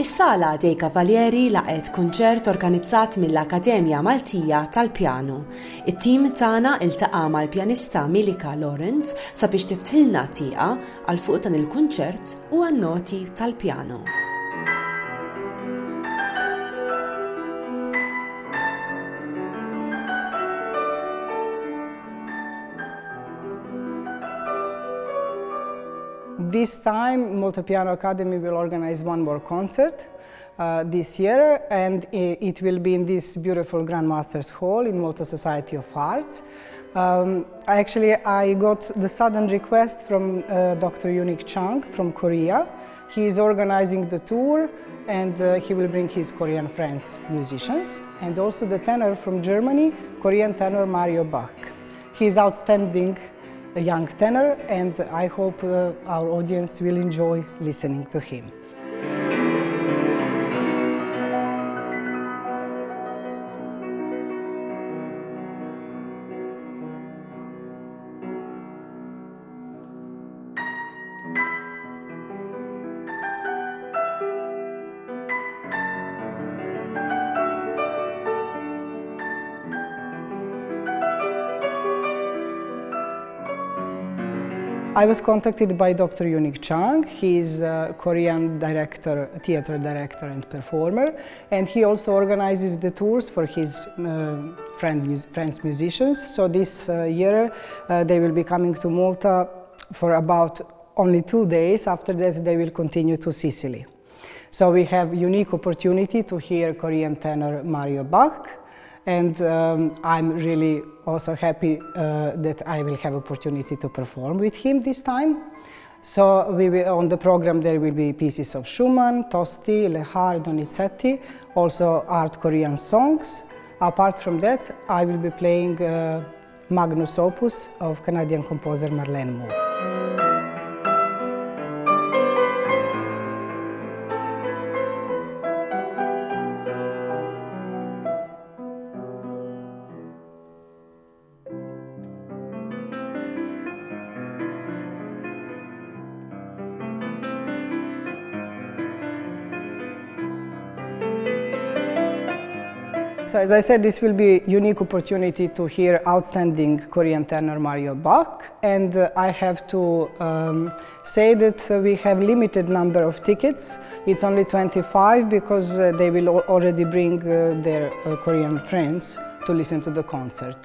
Is-Sala dei Cavalieri laqgħet kunċert organizzat mill-Akkademja Maltija tal-Pjanu. It-tim tagħna ltaqa' mal-pjanista Milica Lawrence sabiex tiftħilna tieqa għal fuq dan il-kunċert u għan-noti tal-Pjanu. This time, Malta Piano Academy will organize one more concert this year, and it will be in this beautiful Grandmasters Hall in Malta Society of Arts. I got the sudden request from Dr. Unique Chung from Korea. He is organizing the tour, and he will bring his Korean friends, musicians, and also the tenor from Germany, Korean tenor Mario Bahg. He is outstanding. A young tenor, and I hope our audience will enjoy listening to him. I was contacted by Dr. Unique Chung. He is a Korean director, theater director and performer, and he also organizes the tours for his friends musicians. So this year they will be coming to Malta for about only 2 days. After that they will continue to Sicily. So we have unique opportunity to hear Korean tenor Mario Bahg. And I'm really also happy that I will have opportunity to perform with him this time. So on the program there will be pieces of Schumann, Tosti, Lehar, Donizetti, also art Korean songs. Apart from that, I will be playing Magnus Opus of Canadian composer Marlene Moore. So as I said, this will be a unique opportunity to hear outstanding Korean tenor Mario Bahg, and I have to say that we have limited number of tickets. It's only 25 because they will already bring their Korean friends to listen to the concert.